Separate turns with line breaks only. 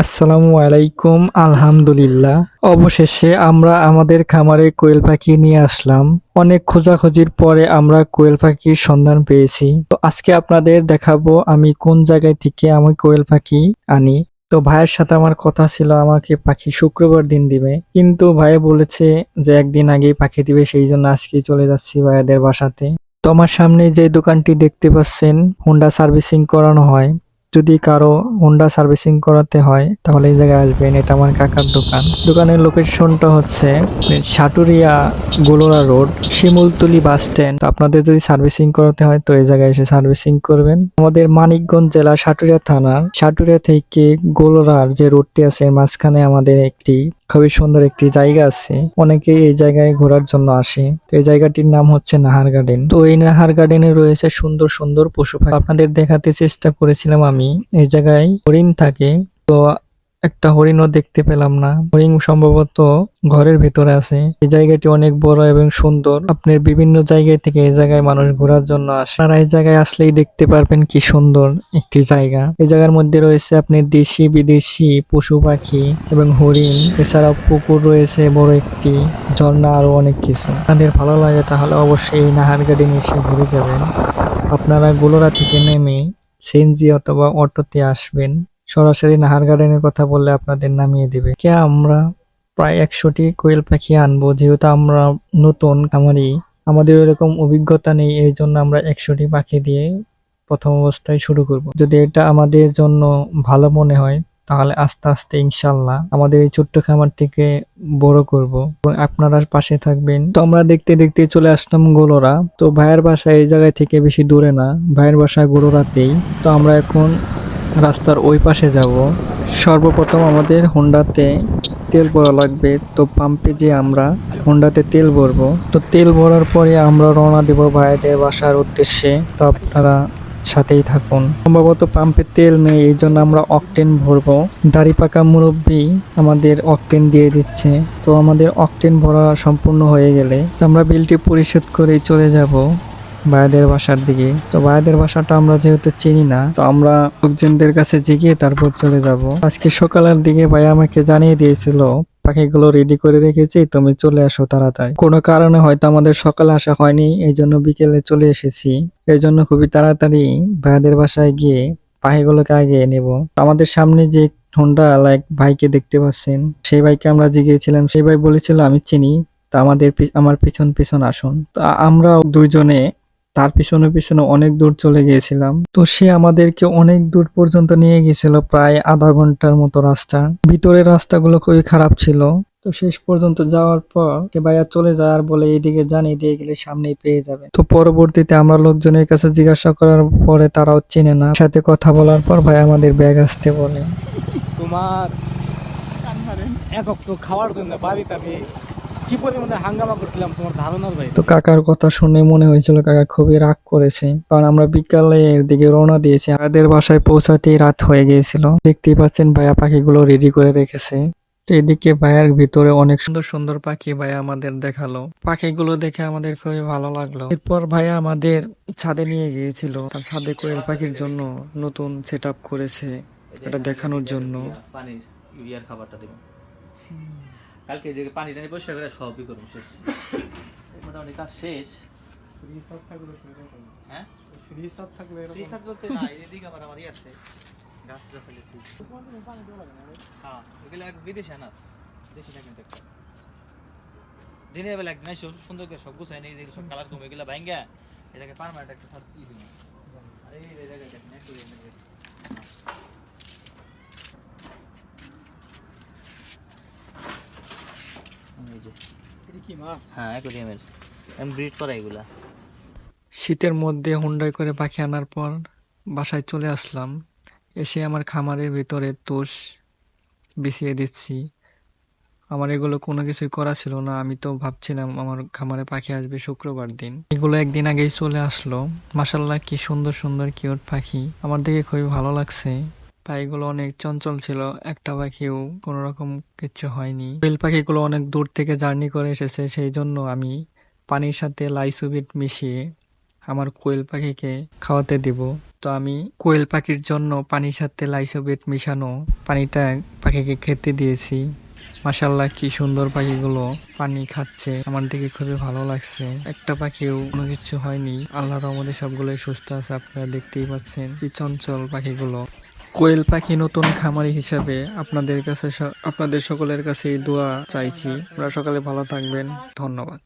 আসসালামু আলাইকুম। আলহামদুলিল্লাহ, অবশেষে আমরা আমাদের খামারে কোয়েল পাখি নিয়ে আসলাম। অনেক খোঁজাখুঁজির পরে আমরা কোয়েল পাখির সন্ধান পেয়েছি। তো আজকে আপনাদের দেখাবো আমি কোন জায়গায় থেকে আমি কোয়েল পাখি আনি। তো ভাইয়ের সাথে আমার কথা ছিল আমাকে পাখি শুক্রবার দিন দিবে, কিন্তু ভাই বলেছে যে একদিন আগেই পাখি দিবে, সেই জন্য আজকে চলে যাচ্ছি ভাইয়াদের বাসাতে। তো আমার সামনে যে দোকানটি দেখতে পাচ্ছেন, হোন্ডা সার্ভিসিং করানো হয়। যদি কারো হোন্ডা সার্ভিসিং করাতে হয় তাহলে এই জায়গায় আসবেন। এটা আমার কাকার দোকান। দোকানের লোকেশনটা হচ্ছে Saturia Golra road, Shimultoli bus stand. আপনাদের যদি সার্ভিসিং করাতে হয় তো এই জায়গায় এসে সার্ভিসিং করবেন। আমাদের মানিকগঞ্জ জেলা সাটুরিয়া থানা, সাটুরিয়া থেকে গোলরার যে রোডটি আছে মাঝখানে আমাদের একটি খুবই সুন্দর একটি জায়গা আছে। অনেকে এই জায়গায় ঘোরার জন্য আসে। তো এই জায়গাটির নাম হচ্ছে নাহার গার্ডেন। তো এই নাহার গার্ডেনে রয়েছে সুন্দর সুন্দর পশু পাখি। আপনাদের দেখাতে চেষ্টা করেছিলাম আমি। এই জায়গায় হরিণ থাকে, তো একটা হরিণও দেখতে পেলাম না। হরিণ সম্ভবত ঘরের ভিতরে আছে। এই জায়গাটি অনেক বড় এবং সুন্দর। আপনার বিভিন্ন জায়গায় থেকে এই জায়গায় মানুষ ঘোরার জন্য আসে। আপনারা এই জায়গায় আসলেই দেখতে পারবেন কি সুন্দর একটি জায়গা। এই জায়গার মধ্যে রয়েছে আপনার দেশি বিদেশি পশু পাখি এবং হরিণ। এছাড়াও পুকুর রয়েছে বড় একটি, ঝর্ণা, আরো অনেক কিছু। আপনাদের ভালো লাগে তাহলে অবশ্যই এই নাহার গার্ডেনে এসে ঘুরে যাবেন। আপনারা গোলরা থেকে নেমে সিএনজি অথবা অটোতে আসবেন। সরাসরি নাহার গার্ডেনের কথা বললে আপনাদের নামিয়ে দিবে। আমরা প্রায় 100টি কোয়েল পাখি আনবো, যেহেতু আমরা নতুন খামারি, আমাদের এরকম অভিজ্ঞতা নেই। এই জন্য আমরা 100টি পাখি দিয়ে প্রথম অবস্থায় শুরু করব। যদি এটা আমাদের জন্য ভালো মনে হয় তাহলে আস্তে আস্তে ইনশাল্লাহ আমাদের এই ছোট্ট খামারটিকে বড় করব এবং আপনারা পাশে থাকবেন। তো আমরা দেখতে দেখতে চলে আসলাম গোলরা। তো ভাইয়ের বাসা এই জায়গায় থেকে বেশি দূরে না, ভাইয়ের বাসা গোলরাতেই। তো আমরা এখন রাস্তার ওই পাশে যাব। সর্বপ্রথম আমাদের হোন্ডাতে তেল ভরা লাগবে। তো পাম্পে যে আমরা হোন্ডাতে তেল ভরবো। তো তেল ভরার পরে আমরা রওনা দেব ভাইদের বাসার উদ্দেশ্যে। তো আপনারা সাথেই থাকুন। সম্ভবত পাম্পে তেল নেই, এই জন্য আমরা অকটেন ভরবো। দাড়ি পাকা মুরব্বী আমাদের অকটেন দিয়ে দিচ্ছে। তো আমাদের অকটেন ভরা সম্পূর্ণ হয়ে গেলে আমরা বিলটি পরিশোধ করে চলে যাব ভাইয়াদের বাসার দিকে। তো ভাইয়াদের বাসাটা আমরা যেহেতু চিনি না, তো আমরা লোকজনদের কাছে জিগিয়ে তারপর চলে যাব। আজকে সকালের দিকে ভাইয়া আমাকে জানিয়ে দিয়েছিল পাখিগুলো রেডি করে রেখেছি, তুমি চলে আসো তাড়াতাড়ি। কোনো কারণে হয়তো আমাদের সকালে আসা হয়নি, এই জন্য বিকেলে চলে এসেছি। এই জন্য খুবই তাড়াতাড়ি ভাইয়াদের বাসায় গিয়ে পাখিগুলোকে আগে নেব। আমাদের সামনে যে হোন্ডা লাইক ভাইকে দেখতে পাচ্ছেন, সেই ভাইকে আমরা জিগিয়েছিলাম। সেই ভাই বলেছিল আমি চিনি, তা আমার পিছন পিছন আসুন। তো আমরা দুইজনে তার পিছনে পিছনে অনেক দূর চলে গিয়েছিলাম। তো সে আমাদেরকে অনেক দূর পর্যন্ত নিয়ে গিয়েছিল, প্রায় আধা ঘন্টার মতো রাস্তা। ভিতরের রাস্তাগুলো খুবই খারাপ ছিল। তো শেষ পর্যন্ত যাওয়ার পর সে ভাইয়া চলে যায় আর বলে এইদিকে জানিয়ে দিয়ে গেলে সামনেই পেয়ে যাবে। তো পরবর্তীতে আমরা লোকজনের কাছে জিজ্ঞাসা করার পরে তারাও চেনে না। সাথে কথা বলার পর ভাই আমাদের ব্যাগ আসতে বলে।
তোমার একক তো খাওয়ার জন্য বাড়িতে আমি কি পরিমাণে হাঙ্গামা করছিলাম তোমার ধারণার বাইরে।
তো কাকার কথা শুনে মনে হয়েছিল কাকা খুবই রাগ করেছে, কারণ আমরা বিকালের দিকে রওনা দিয়েছি। আমাদের বাসায় পৌঁছাতেই রাত হয়ে গিয়েছিল। দেখতেই পাচ্ছেন ভাইয়া পাখিগুলো রেডি করে রেখেছে। তো এদিকে ভাইয়ার ভিতরে অনেক সুন্দর সুন্দর পাখি ভাইয়া আমাদের দেখালো। পাখিগুলো দেখে আমাদের খুবই ভালো লাগলো। এরপর ভাইয়া আমাদের ছাদে নিয়ে গিয়েছিল। তার ছাদে কোয়েল পাখির জন্য নতুন সেট আপ করেছে, এটা দেখানোর জন্য।
পানির ইউরিয়ার খাবারটা দেবো কালকে, যে পানি টানি পরিষ্কার করে সবই করবো শেষ। মোটামুটি কাজ শেষ। হ্যাঁ ফ্রি ছাদ বলতে না, এদিকে আমার আছে গাছ গাছ আছে। হ্যাঁ এগুলো এক বিদেশি আনা, দেশি না কিন্তু একটা দিনের বেলা একদিন এসে সুন্দর করে সব গুছাই নেই, সব কালার কমে এগুলো ভাঙ্গা এটাকে পারমানেন্ট একটা ছাদ ই দিন। আরে এই জায়গায় দেখেন
শীতের মধ্যে হুন্ডাই করে পাখি আনার পর বাসায় চলে আসলাম। এসে আমার খামারের ভিতরে তোষ বিছিয়ে দিচ্ছি। আমার এগুলো কোনো কিছুই করা ছিল না। আমি তো ভাবছিলাম আমার খামারে পাখি আসবে শুক্রবার দিন। এগুলো একদিন আগেই চলে আসলো। মাশাআল্লাহ কি সুন্দর সুন্দর কিউট পাখি, আমার দেখে খুবই ভালো লাগছে। পাখিগুলো অনেক চঞ্চল ছিল, একটা পাখিও কোনো রকম কিচ্ছু হয়নি। কোয়েল পাখিগুলো অনেক দূর থেকে জার্নি করে এসেছে, সেই জন্য আমি পানির সাথে লাইসোবিট মিশিয়ে আমার কোয়েল পাখিকে খাওয়াতে দিব। তো আমি কোয়েল পাখির জন্য পানির সাথে লাইসোবিট মিশানো পানিটা পাখিকে খেতে দিয়েছি। মাশাল্লাহ, কি সুন্দর পাখিগুলো পানি খাচ্ছে, আমার দেখে খুবই ভালো লাগছে। একটা পাখিও কোনো কিছু হয়নি, আল্লাহর রহমতে সবগুলোই সুস্থ আছে। আপনারা দেখতেই পাচ্ছেন কি চঞ্চল পাখিগুলো। কোয়েল পাখি নতুন খামারি হিসাবে আপনাদের কাছে আপনাদের সকলের কাছে দোয়া চাইছি। আপনারা সকালে ভালো থাকবেন। ধন্যবাদ।